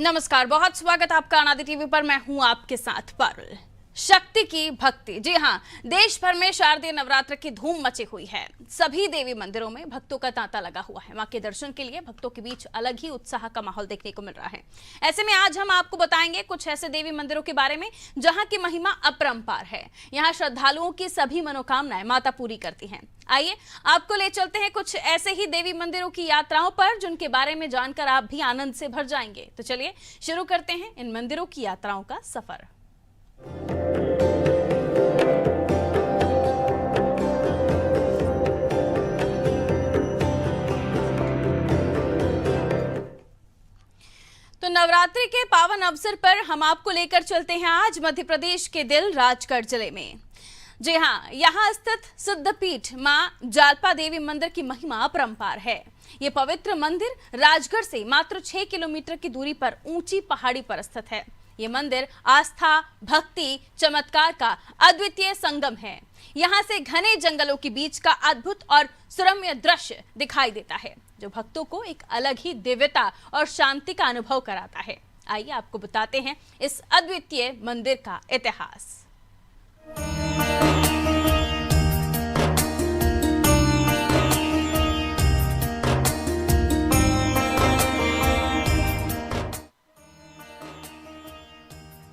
नमस्कार, बहुत स्वागत आपका अनादि टीवी पर। मैं हूं आपके साथ पारुल। शक्ति की भक्ति, जी हां, देश भर में शारदीय नवरात्र की धूम मची हुई है। सभी देवी मंदिरों में भक्तों का तांता लगा हुआ है। मां के दर्शन के लिए भक्तों के बीच अलग ही उत्साह का माहौल देखने को मिल रहा है। ऐसे में आज हम आपको बताएंगे कुछ ऐसे देवी मंदिरों के बारे में जहां की महिमा अपरंपार है। यहाँ श्रद्धालुओं की सभी मनोकामनाएं माता पूरी करती हैं। आइए आपको ले चलते हैं कुछ ऐसे ही देवी मंदिरों की यात्राओं पर जिनके बारे में जानकर आप भी आनंद से भर जाएंगे। तो चलिए शुरू करते हैं इन मंदिरों की यात्राओं का सफर। तो नवरात्रि के पावन अवसर पर हम आपको लेकर चलते हैं आज मध्य प्रदेश के दिल राजगढ़ जिले में। जी हाँ, यहाँ स्थित सिद्धपीठ मां जालपा देवी मंदिर की महिमा अपरंपार है। ये पवित्र मंदिर राजगढ़ से मात्र 6 किलोमीटर की दूरी पर ऊंची पहाड़ी पर स्थित है। ये मंदिर आस्था, भक्ति, चमत्कार का अद्वितीय संगम है। यहाँ से घने जंगलों के बीच का अद्भुत और सुरम्य दृश्य दिखाई देता है, जो भक्तों को एक अलग ही दिव्यता और शांति का अनुभव कराता है। आइए आपको बताते हैं इस अद्वितीय मंदिर का इतिहास।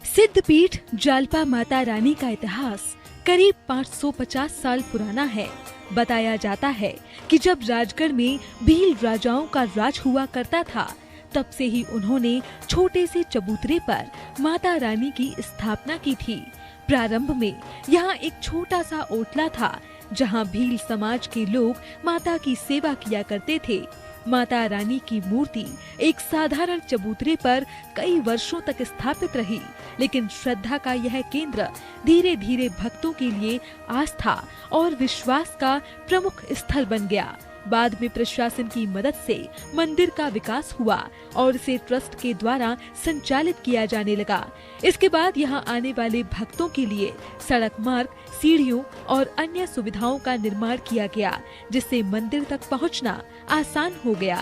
सिद्धपीठ जालपा माता रानी का इतिहास करीब 550 साल पुराना है। बताया जाता है कि जब राजगढ़ में भील राजाओं का राज हुआ करता था, तब से ही उन्होंने छोटे से चबूतरे पर माता रानी की स्थापना की थी। प्रारंभ में यहाँ एक छोटा सा ओटला था, जहाँ भील समाज के लोग माता की सेवा किया करते थे। माता रानी की मूर्ति एक साधारण चबूतरे पर कई वर्षों तक स्थापित रही, लेकिन श्रद्धा का यह केंद्र धीरे धीरे भक्तों के लिए आस्था और विश्वास का प्रमुख स्थल बन गया। बाद में प्रशासन की मदद से मंदिर का विकास हुआ और इसे ट्रस्ट के द्वारा संचालित किया जाने लगा। इसके बाद यहाँ आने वाले भक्तों के लिए सड़क मार्ग, सीढ़ियों और अन्य सुविधाओं का निर्माण किया गया, जिससे मंदिर तक पहुँचना आसान हो गया।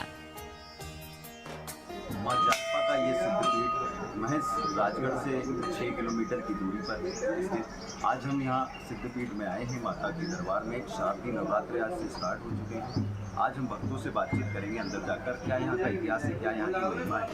मां जालपा का ये सिद्धपीठ महज राजगढ़ से 6 किलोमीटर की दूरी पर स्थित। आज हम यहाँ सिद्धपीठ में आए हैं। माता के दरबार में शारदीय नवरात्र आज से स्टार्ट हो चुके हैं। आज हम भक्तों से बातचीत करेंगे अंदर जाकर, क्या यहाँ का इतिहास है, क्या यहाँ की महिमा है।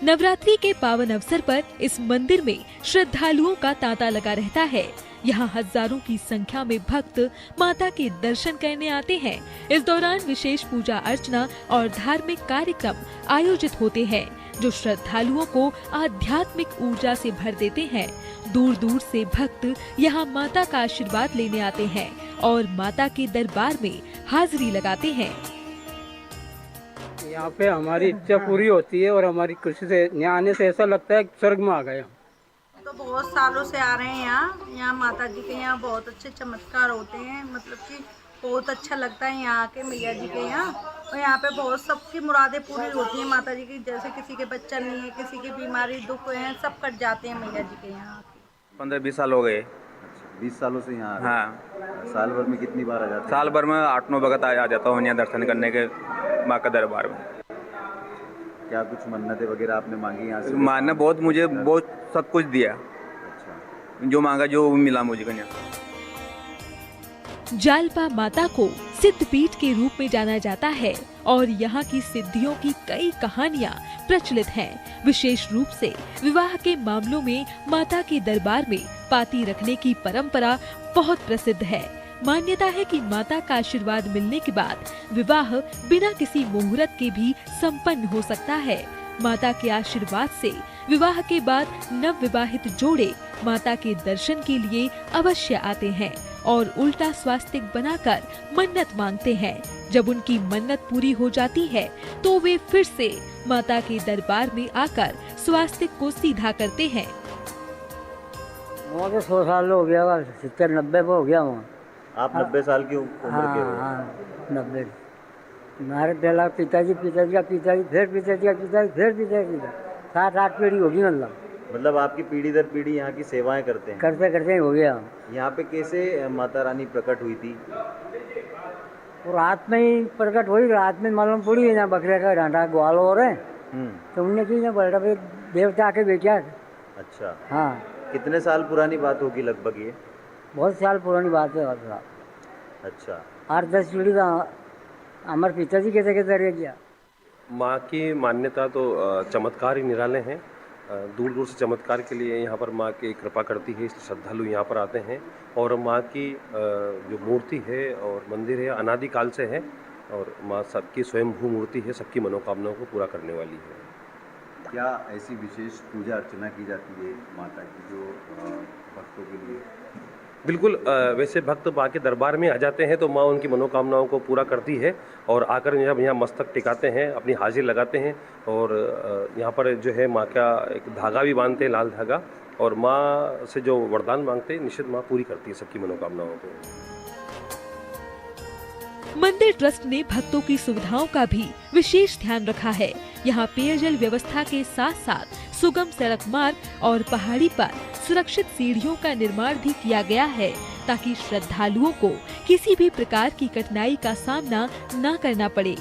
नवरात्रि के पावन अवसर पर इस मंदिर में श्रद्धालुओं का तांता लगा रहता है। यहाँ हजारों की संख्या में भक्त माता के दर्शन करने आते हैं। इस दौरान विशेष पूजा अर्चना और धार्मिक कार्यक्रम आयोजित होते हैं, जो श्रद्धालुओं को आध्यात्मिक ऊर्जा से भर देते हैं। दूर दूर से भक्त यहाँ माता का आशीर्वाद लेने आते हैं और माता के दरबार में हाजिरी लगाते हैं। यहाँ पे हमारी इच्छा पूरी होती है और हमारी खुशी से यहाँ आने से ऐसा लगता है स्वर्ग में आ गए। तो बहुत सालों से आ रहे हैं यहाँ माता जी के यहाँ बहुत अच्छे चमत्कार होते हैं। मतलब कि बहुत अच्छा लगता है यहाँ आके मैया जी के यहाँ। और यहाँ पे बहुत सबकी मुरादें पूरी होती हैं माता जी की। जैसे किसी के बच्चा नहीं है, किसी की बीमारी दुख है, सब कट जाते हैं मैया जी के यहाँ। 15-20 साल हो गए। 20 सालों से यहाँ हाँ, साल भर में कितनी बार आ जाते हैं? साल भर में 8-9 वक्त आ जाता हूँ यहाँ दर्शन करने के माँ का दरबार में। क्या कुछ मन्नतें वगैरह आपने मांगी यहाँ से? माँ ने मुझे बहुत सब कुछ दिया। अच्छा। जो मांगा जो मिला मुझे यहाँ। जालपा माता को सिद्धपीठ के रूप में जाना जाता है और यहाँ की सिद्धियों की कई कहानियाँ प्रचलित हैं। विशेष रूप से विवाह के मामलों में माता के दरबार में पाती रखने की परंपरा बहुत प्रसिद्ध है। मान्यता है कि माता का आशीर्वाद मिलने के बाद विवाह बिना किसी मुहूर्त के भी संपन्न हो सकता है। माता के आशीर्वाद से विवाह के बाद नव विवाहित जोड़े माता के दर्शन के लिए अवश्य आते हैं और उल्टा स्वास्तिक बनाकर मन्नत मांगते हैं। जब उनकी मन्नत पूरी हो जाती है तो वे फिर से माता के दरबार में आकर स्वास्तिक को सीधा करते हैं। वो तो 100 साल हो गया, 70-90 हो गया वहाँ। आप 90 साल की उम्र के हो? हाँ, 90। हमारे पहला पिताजी का पिताजी, फिर पिताजी का पिताजी, फिर पिताजी का 7-8 पीढ़ी होगी। मतलब आपकी पीढ़ी दर पीढ़ी यहाँ की सेवाएं करते हैं? करते करते हो गया। यहाँ पे कैसे माता रानी प्रकट हुई थी? और रात में ही प्रकट हुई। रात में मालूम पड़ी है, यहाँ बकरे का डांडा ग्वाल हो रहे हैं तो उनने की ना बड़ा भाई देवता आके बेचा। अच्छा, हाँ, कितने साल पुरानी बात होगी लगभग ये? बहुत साल पुरानी बात है। और अच्छा, 8-10 पीढ़ी का हमारे पिताजी के जरिए किया। माँ की मान्यता तो चमत्कार ही निराले हैं। दूर दूर से चमत्कार के लिए यहाँ पर माँ की कृपा करती है, इसलिए श्रद्धालु यहाँ पर आते हैं। और माँ की जो मूर्ति है और मंदिर है अनादिकाल से है, और माँ सबकी स्वयंभू मूर्ति है, सबकी मनोकामनाओं को पूरा करने वाली है। क्या ऐसी विशेष पूजा अर्चना की जाती है माता की जो भक्तों के लिए? बिल्कुल, वैसे भक्त माँ के दरबार में आ जाते हैं तो माँ उनकी मनोकामनाओं को पूरा करती है, और आकर जब यहाँ मस्तक टिकाते हैं, अपनी हाजिर लगाते हैं, और यहाँ पर जो है माँ का एक धागा भी बांधते हैं, लाल धागा, और माँ से जो वरदान मांगते हैं निश्चित माँ पूरी करती है सबकी मनोकामनाओं को। मंदिर ट्रस्ट ने भक्तों की सुविधाओं का भी विशेष ध्यान रखा है। यहाँ पेयजल व्यवस्था के साथ साथ सुगम सड़क मार्ग और पहाड़ी पर सुरक्षित सीढ़ियों का निर्माण भी किया गया है, ताकि श्रद्धालुओं को किसी भी प्रकार की कठिनाई का सामना न करना पड़े।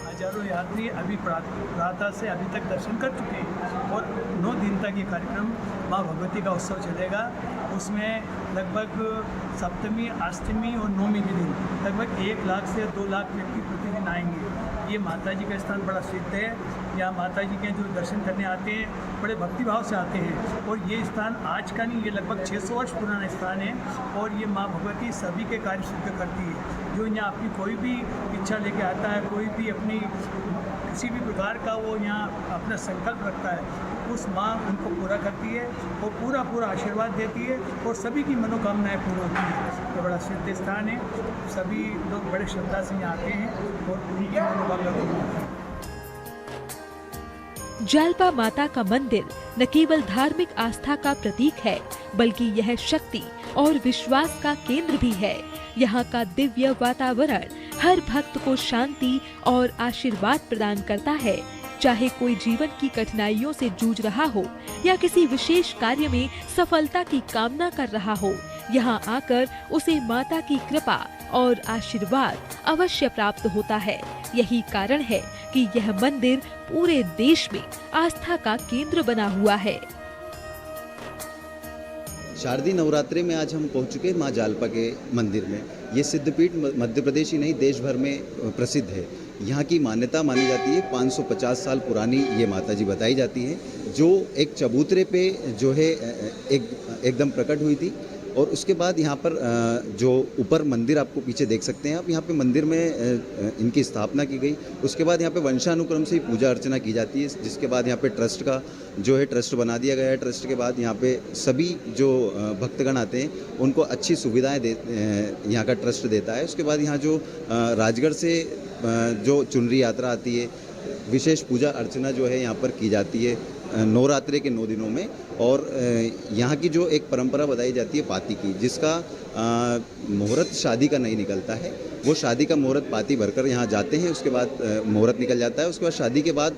हजारों यात्री अभी प्रातः से अभी तक दर्शन कर चुके हैं, और 9 दिन तक ये कार्यक्रम माँ भगवती का उत्सव चलेगा। उसमें लगभग सप्तमी, अष्टमी और नवमी के दिन लगभग 1 लाख से 2 लाख व्यक्ति प्रतिदिन आएंगे। ये माता जी का स्थान बड़ा सिद्ध है। यहाँ माता जी के जो दर्शन करने आते हैं बड़े भक्तिभाव से आते हैं, और ये स्थान आज का नहीं, ये लगभग 600 वर्ष पुराना स्थान है, और ये माँ भगवती सभी के कार्य सिद्ध करती है। जो यहाँ अपनी कोई भी इच्छा लेके आता है, कोई भी अपनी किसी भी प्रकार का वो यहाँ अपना संकल्प रखता है, उस माँ उनको पूरा करती है और पूरा आशीर्वाद देती है, और सभी की मनोकामनाएं पूरी होती है। तो बड़ा सिद्ध स्थान है, सभी लोग बड़े श्रद्धा से यहाँ आते हैं और उनकी मनोकामना पूरी होती है। जालपा माता का मंदिर न केवल धार्मिक आस्था का प्रतीक है, बल्कि यह शक्ति और विश्वास का केंद्र भी है। यहाँ का दिव्य वातावरण हर भक्त को शांति और आशीर्वाद प्रदान करता है। चाहे कोई जीवन की कठिनाइयों से जूझ रहा हो या किसी विशेष कार्य में सफलता की कामना कर रहा हो, यहाँ आकर उसे माता की कृपा और आशीर्वाद अवश्य प्राप्त होता है। यही कारण है कि यह मंदिर पूरे देश में आस्था का केंद्र बना हुआ है। शारदीय नवरात्रि में आज हम पहुंच चुके हैं माँ जालपा के मंदिर में। ये सिद्धपीठ मध्य प्रदेश ही नहीं देश भर में प्रसिद्ध है। यहाँ की मान्यता मानी जाती है 550 साल पुरानी ये माता जी बताई जाती है, जो एक चबूतरे पे जो है एकदम प्रकट हुई थी। और उसके बाद यहाँ पर जो ऊपर मंदिर आपको पीछे देख सकते हैं आप, यहाँ पे मंदिर में इनकी स्थापना की गई। उसके बाद यहाँ पे वंशानुक्रम से पूजा अर्चना की जाती है, जिसके बाद यहाँ पे ट्रस्ट का जो है ट्रस्ट बना दिया गया है। ट्रस्ट के बाद यहाँ पे सभी जो भक्तगण आते हैं उनको अच्छी सुविधाएं यहाँ का ट्रस्ट देता है। उसके बाद यहाँ जो राजगढ़ से जो चुनरी यात्रा आती है, विशेष पूजा अर्चना जो है यहाँ पर की जाती है नवरात्रि के 9 दिनों में। और यहाँ की जो एक परंपरा बताई जाती है पाती की, जिसका मुहूर्त शादी का नहीं निकलता है, वो शादी का मुहूर्त पाती भरकर यहाँ जाते हैं। उसके बाद मुहूर्त निकल जाता है। उसके बाद शादी के बाद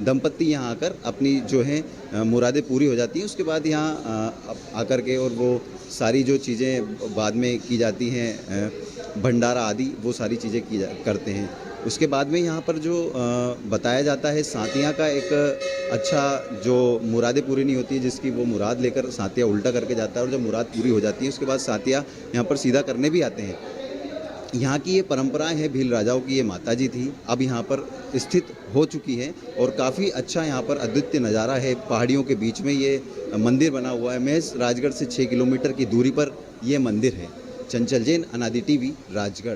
दंपत्ति यहाँ आकर अपनी जो है मुरादें पूरी हो जाती हैं। उसके बाद यहाँ आकर के और वो सारी जो चीज़ें बाद में की जाती हैं, भंडारा आदि, वो सारी चीज़ें करते हैं। उसके बाद में यहाँ पर जो बताया जाता है सातिया का एक अच्छा, जो मुरादें पूरी नहीं होती है जिसकी, वो मुराद लेकर सातिया उल्टा करके जाता है, और जब मुराद पूरी हो जाती है उसके बाद सातिया यहाँ पर सीधा करने भी आते हैं। यहाँ की ये परंपराएं है, भील राजाओं की ये माता जी थी, अब यहाँ पर स्थित हो चुकी है, और काफ़ी अच्छा यहाँ पर अद्वितीय नज़ारा है। पहाड़ियों के बीच में ये मंदिर बना हुआ है। महज राजगढ़ से 6 किलोमीटर की दूरी पर ये मंदिर है। चंचल जैन, अनादि टीवी, राजगढ़।